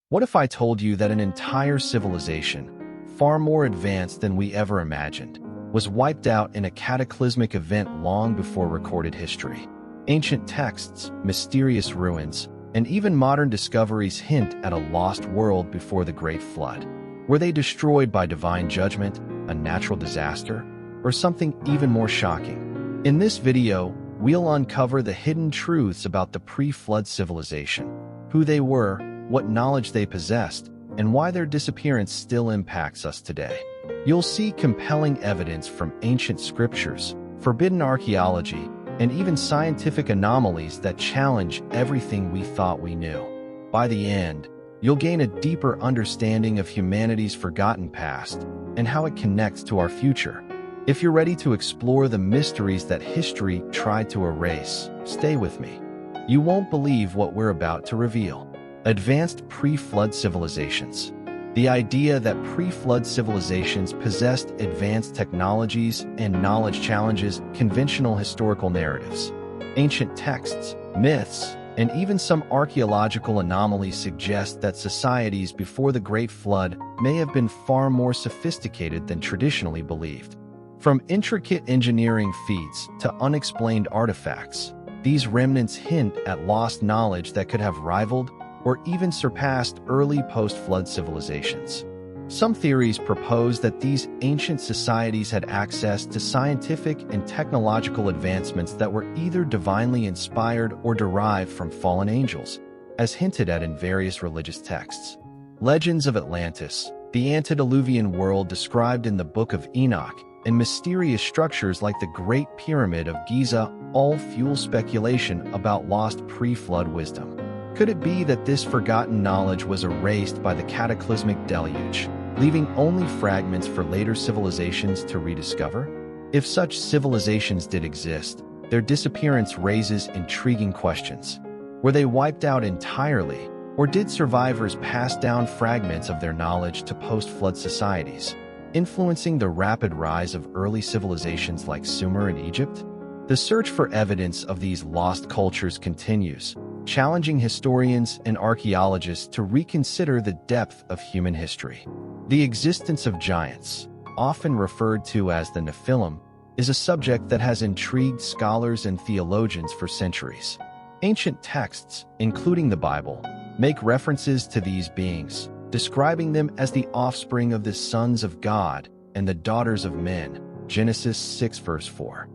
What if I told you that an entire civilization, far more advanced than we ever imagined, was wiped out in a cataclysmic event long before recorded history? Ancient texts, mysterious ruins, and even modern discoveries hint at a lost world before the Great Flood. Were they destroyed by divine judgment, a natural disaster, or something even more shocking? In this video, we'll uncover the hidden truths about the pre-flood civilization, who they were, what knowledge they possessed, and why their disappearance still impacts us today. You'll see compelling evidence from ancient scriptures, forbidden archaeology, and even scientific anomalies that challenge everything we thought we knew. By the end, you'll gain a deeper understanding of humanity's forgotten past and how it connects to our future. If you're ready to explore the mysteries that history tried to erase, stay with me. You won't believe what we're about to reveal. Advanced pre-flood civilizations. The idea that pre-flood civilizations possessed advanced technologies and knowledge challenges conventional historical narratives. Ancient texts, myths, and even some archaeological anomalies suggest that societies before the Great Flood may have been far more sophisticated than traditionally believed. From intricate engineering feats to unexplained artifacts, these remnants hint at lost knowledge that could have rivaled or even surpassed early post-flood civilizations. Some theories propose that these ancient societies had access to scientific and technological advancements that were either divinely inspired or derived from fallen angels, as hinted at in various religious texts. Legends of Atlantis, the antediluvian world described in the Book of Enoch, and mysterious structures like the Great Pyramid of Giza all fuel speculation about lost pre-flood wisdom. Could it be that this forgotten knowledge was erased by the cataclysmic deluge, leaving only fragments for later civilizations to rediscover? If such civilizations did exist, their disappearance raises intriguing questions. Were they wiped out entirely, or did survivors pass down fragments of their knowledge to post-flood societies, influencing the rapid rise of early civilizations like Sumer and Egypt? The search for evidence of these lost cultures continues, challenging historians and archaeologists to reconsider the depth of human history. The existence of giants, often referred to as the Nephilim, is a subject that has intrigued scholars and theologians for centuries. Ancient texts, including the Bible, make references to these beings, describing them as the offspring of the sons of God and the daughters of men, Genesis 6 verse 4.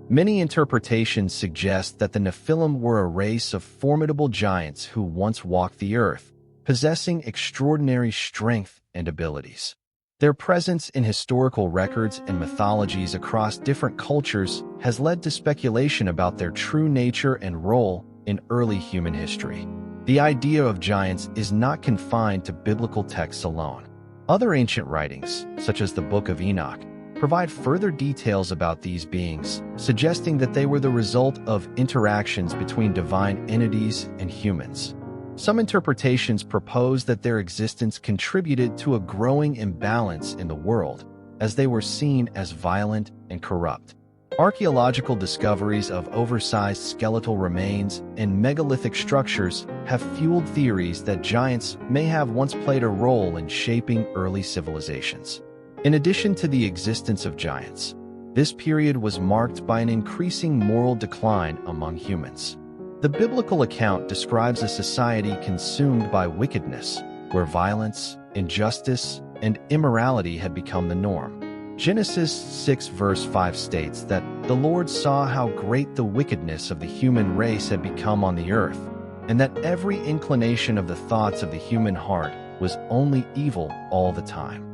Many interpretations suggest that the Nephilim were a race of formidable giants who once walked the earth, possessing extraordinary strength and abilities. Their presence in historical records and mythologies across different cultures has led to speculation about their true nature and role in early human history. The idea of giants is not confined to biblical texts alone. Other ancient writings, such as the Book of Enoch, provide further details about these beings, suggesting that they were the result of interactions between divine entities and humans. Some interpretations propose that their existence contributed to a growing imbalance in the world, as they were seen as violent and corrupt. Archaeological discoveries of oversized skeletal remains and megalithic structures have fueled theories that giants may have once played a role in shaping early civilizations. In addition to the existence of giants, this period was marked by an increasing moral decline among humans. The biblical account describes a society consumed by wickedness, where violence, injustice, and immorality had become the norm. Genesis 6 verse 5 states that the Lord saw how great the wickedness of the human race had become on the earth, and that every inclination of the thoughts of the human heart was only evil all the time.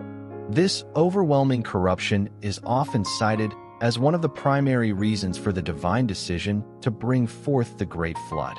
This overwhelming corruption is often cited as one of the primary reasons for the divine decision to bring forth the Great Flood.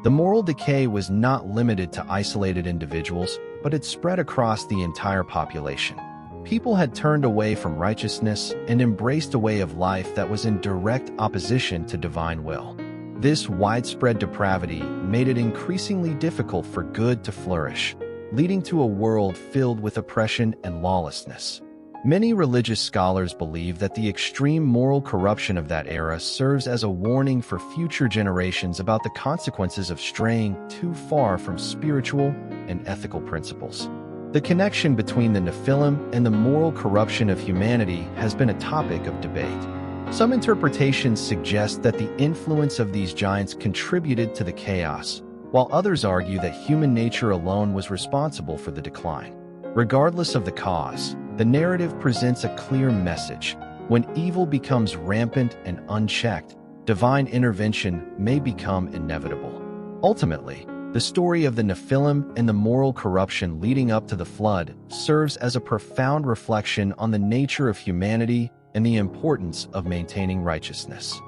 The moral decay was not limited to isolated individuals, but it spread across the entire population. People had turned away from righteousness and embraced a way of life that was in direct opposition to divine will. This widespread depravity made it increasingly difficult for good to flourish, leading to a world filled with oppression and lawlessness. Many religious scholars believe that the extreme moral corruption of that era serves as a warning for future generations about the consequences of straying too far from spiritual and ethical principles. The connection between the Nephilim and the moral corruption of humanity has been a topic of debate. Some interpretations suggest that the influence of these giants contributed to the chaos, while others argue that human nature alone was responsible for the decline. Regardless of the cause, the narrative presents a clear message. When evil becomes rampant and unchecked, divine intervention may become inevitable. Ultimately, the story of the Nephilim and the moral corruption leading up to the flood serves as a profound reflection on the nature of humanity and the importance of maintaining righteousness.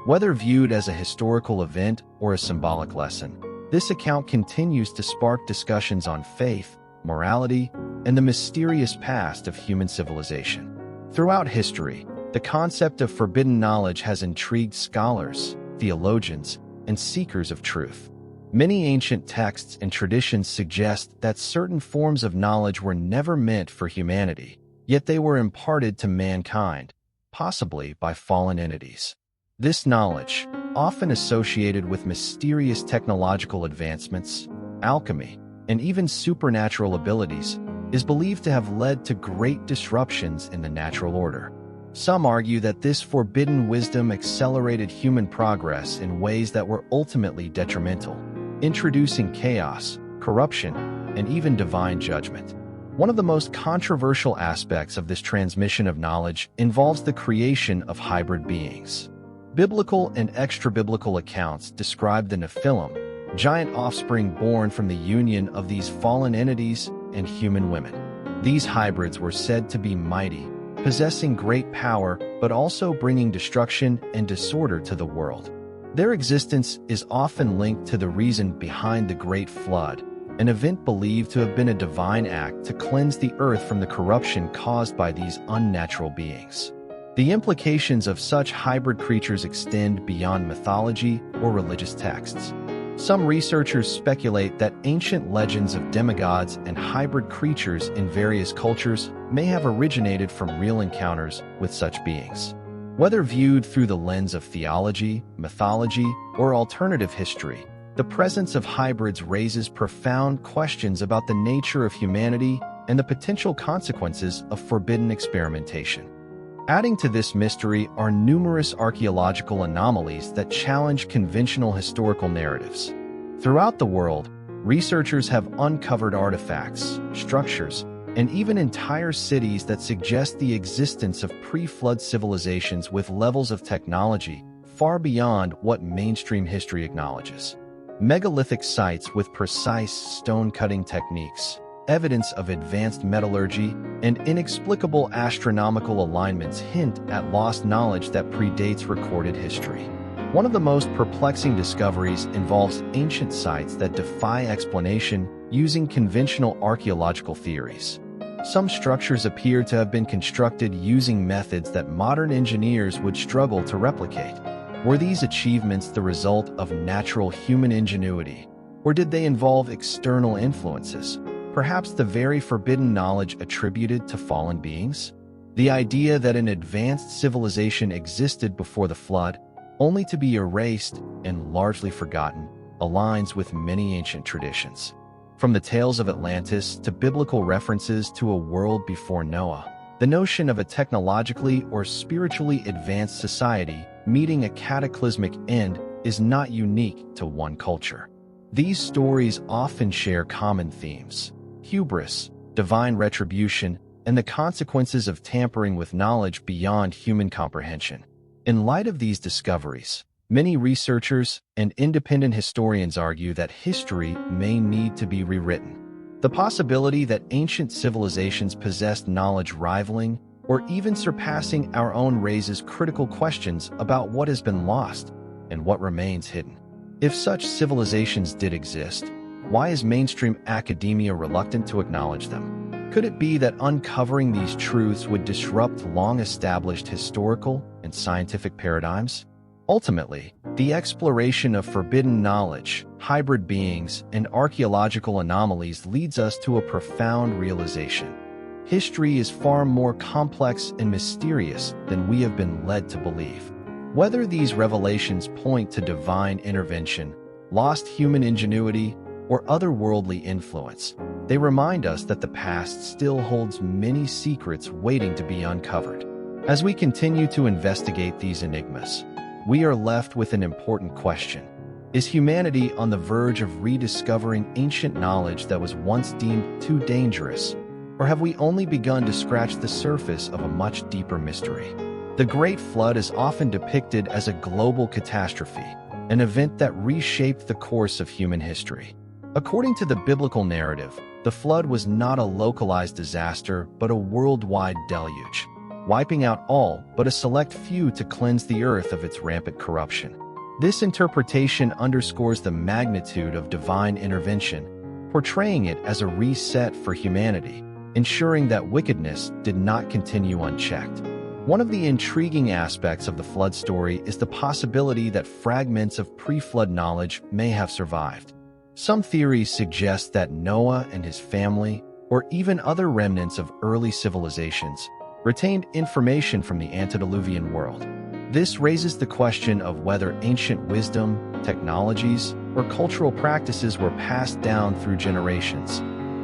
Whether viewed as a historical event or a symbolic lesson, this account continues to spark discussions on faith, morality, and the mysterious past of human civilization. Throughout history, the concept of forbidden knowledge has intrigued scholars, theologians, and seekers of truth. Many ancient texts and traditions suggest that certain forms of knowledge were never meant for humanity, yet they were imparted to mankind, possibly by fallen entities. This knowledge, often associated with mysterious technological advancements, alchemy, and even supernatural abilities, is believed to have led to great disruptions in the natural order. Some argue that this forbidden wisdom accelerated human progress in ways that were ultimately detrimental, introducing chaos, corruption, and even divine judgment. One of the most controversial aspects of this transmission of knowledge involves the creation of hybrid beings. Biblical and extra-biblical accounts describe the Nephilim, giant offspring born from the union of these fallen entities and human women. These hybrids were said to be mighty, possessing great power, but also bringing destruction and disorder to the world. Their existence is often linked to the reason behind the Great Flood, an event believed to have been a divine act to cleanse the earth from the corruption caused by these unnatural beings. The implications of such hybrid creatures extend beyond mythology or religious texts. Some researchers speculate that ancient legends of demigods and hybrid creatures in various cultures may have originated from real encounters with such beings. Whether viewed through the lens of theology, mythology, or alternative history, the presence of hybrids raises profound questions about the nature of humanity and the potential consequences of forbidden experimentation. Adding to this mystery are numerous archaeological anomalies that challenge conventional historical narratives. Throughout the world, researchers have uncovered artifacts, structures, and even entire cities that suggest the existence of pre-flood civilizations with levels of technology far beyond what mainstream history acknowledges. Megalithic sites with precise stone-cutting techniques, evidence of advanced metallurgy, and inexplicable astronomical alignments hint at lost knowledge that predates recorded history. One of the most perplexing discoveries involves ancient sites that defy explanation using conventional archaeological theories. Some structures appear to have been constructed using methods that modern engineers would struggle to replicate. Were these achievements the result of natural human ingenuity, or did they involve external influences? Perhaps the very forbidden knowledge attributed to fallen beings? The idea that an advanced civilization existed before the flood, only to be erased and largely forgotten, aligns with many ancient traditions. From the tales of Atlantis to biblical references to a world before Noah, the notion of a technologically or spiritually advanced society meeting a cataclysmic end is not unique to one culture. These stories often share common themes: hubris, divine retribution, and the consequences of tampering with knowledge beyond human comprehension. In light of these discoveries, many researchers and independent historians argue that history may need to be rewritten. The possibility that ancient civilizations possessed knowledge rivaling or even surpassing our own raises critical questions about what has been lost and what remains hidden. If such civilizations did exist, why is mainstream academia reluctant to acknowledge them? Could it be that uncovering these truths would disrupt long-established historical and scientific paradigms? Ultimately, the exploration of forbidden knowledge, hybrid beings, and archaeological anomalies leads us to a profound realization. history is far more complex and mysterious than we have been led to believe. Whether these revelations point to divine intervention, lost human ingenuity, or otherworldly influence, they remind us that the past still holds many secrets waiting to be uncovered. As we continue to investigate these enigmas, we are left with an important question. Is humanity on the verge of rediscovering ancient knowledge that was once deemed too dangerous, or have we only begun to scratch the surface of a much deeper mystery? The Great Flood is often depicted as a global catastrophe, an event that reshaped the course of human history. According to the biblical narrative, the flood was not a localized disaster but a worldwide deluge, wiping out all but a select few to cleanse the earth of its rampant corruption. This interpretation underscores the magnitude of divine intervention, portraying it as a reset for humanity, ensuring that wickedness did not continue unchecked. One of the intriguing aspects of the flood story is the possibility that fragments of pre-flood knowledge may have survived. Some theories suggest that Noah and his family, or even other remnants of early civilizations, retained information from the antediluvian world. This raises the question of whether ancient wisdom, technologies, or cultural practices were passed down through generations,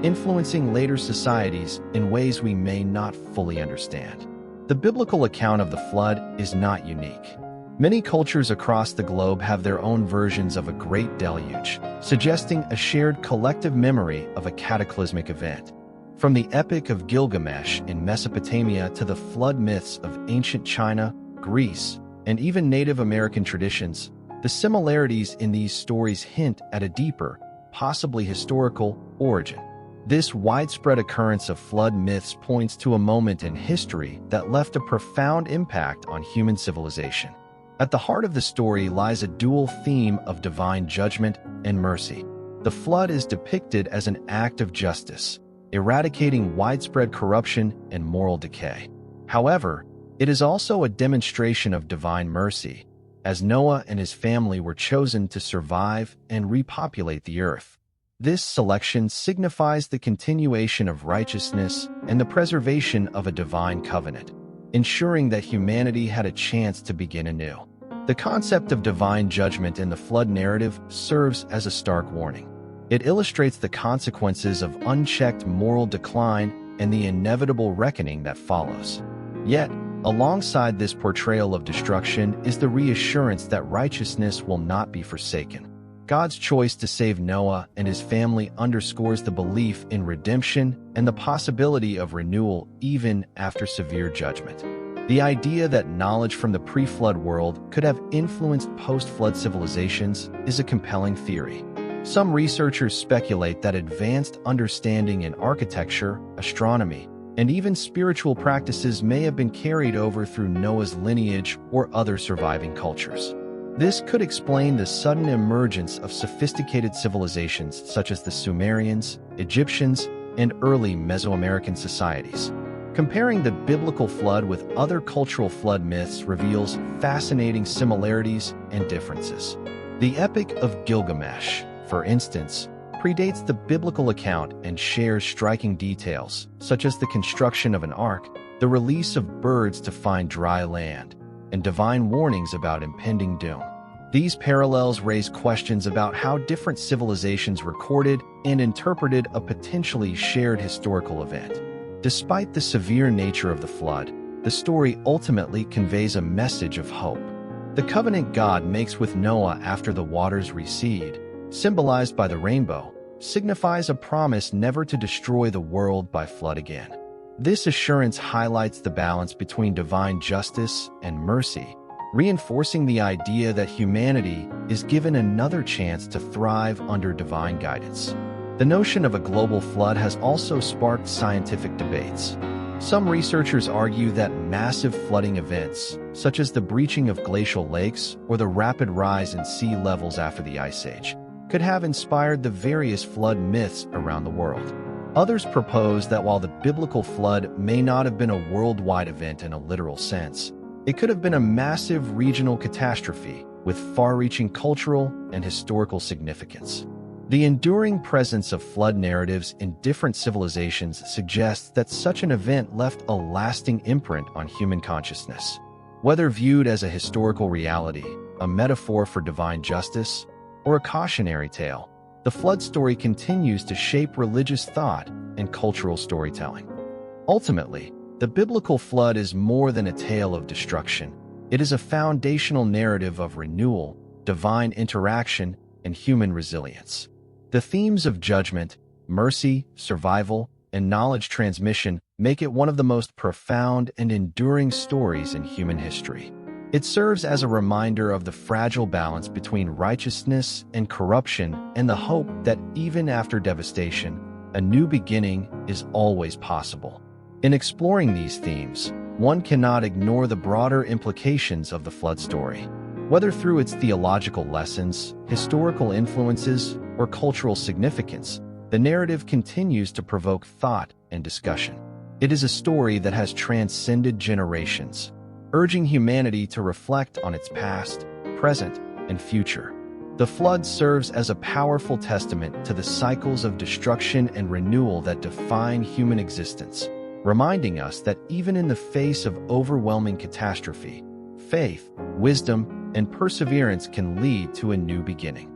influencing later societies in ways we may not fully understand. The biblical account of the flood is not unique. Many cultures across the globe have their own versions of a great deluge, suggesting a shared collective memory of a cataclysmic event. From the Epic of Gilgamesh in Mesopotamia to the flood myths of ancient China, Greece, and even Native American traditions, the similarities in these stories hint at a deeper, possibly historical, origin. This widespread occurrence of flood myths points to a moment in history that left a profound impact on human civilization. At the heart of the story lies a dual theme of divine judgment and mercy. The flood is depicted as an act of justice, eradicating widespread corruption and moral decay. However, it is also a demonstration of divine mercy, as Noah and his family were chosen to survive and repopulate the earth. This selection signifies the continuation of righteousness and the preservation of a divine covenant, ensuring that humanity had a chance to begin anew. The concept of divine judgment in the flood narrative serves as a stark warning. It illustrates the consequences of unchecked moral decline and the inevitable reckoning that follows. Yet, alongside this portrayal of destruction is the reassurance that righteousness will not be forsaken. God's choice to save Noah and his family underscores the belief in redemption and the possibility of renewal even after severe judgment. The idea that knowledge from the pre-flood world could have influenced post-flood civilizations is a compelling theory. Some researchers speculate that advanced understanding in architecture, astronomy, and even spiritual practices may have been carried over through Noah's lineage or other surviving cultures. This could explain the sudden emergence of sophisticated civilizations such as the Sumerians, Egyptians, and early Mesoamerican societies. Comparing the biblical flood with other cultural flood myths reveals fascinating similarities and differences. The Epic of Gilgamesh, for instance, predates the biblical account and shares striking details, such as the construction of an ark, the release of birds to find dry land, and divine warnings about impending doom. These parallels raise questions about how different civilizations recorded and interpreted a potentially shared historical event. Despite the severe nature of the flood, the story ultimately conveys a message of hope. The covenant God makes with Noah after the waters recede, symbolized by the rainbow, signifies a promise never to destroy the world by flood again. This assurance highlights the balance between divine justice and mercy, reinforcing the idea that humanity is given another chance to thrive under divine guidance. The notion of a global flood has also sparked scientific debates. Some researchers argue that massive flooding events, such as the breaching of glacial lakes or the rapid rise in sea levels after the Ice Age, could have inspired the various flood myths around the world. Others propose that while the biblical flood may not have been a worldwide event in a literal sense, it could have been a massive regional catastrophe with far-reaching cultural and historical significance. The enduring presence of flood narratives in different civilizations suggests that such an event left a lasting imprint on human consciousness. Whether viewed as a historical reality, a metaphor for divine justice, or a cautionary tale, the flood story continues to shape religious thought and cultural storytelling. Ultimately, the biblical flood is more than a tale of destruction. It is a foundational narrative of renewal, divine interaction, and human resilience. The themes of judgment, mercy, survival, and knowledge transmission make it one of the most profound and enduring stories in human history. It serves as a reminder of the fragile balance between righteousness and corruption and the hope that even after devastation, a new beginning is always possible. In exploring these themes, one cannot ignore the broader implications of the flood story. Whether through its theological lessons, historical influences, or cultural significance, the narrative continues to provoke thought and discussion. It is a story that has transcended generations, urging humanity to reflect on its past, present, and future. The flood serves as a powerful testament to the cycles of destruction and renewal that define human existence, reminding us that even in the face of overwhelming catastrophe, faith, wisdom, and perseverance can lead to a new beginning.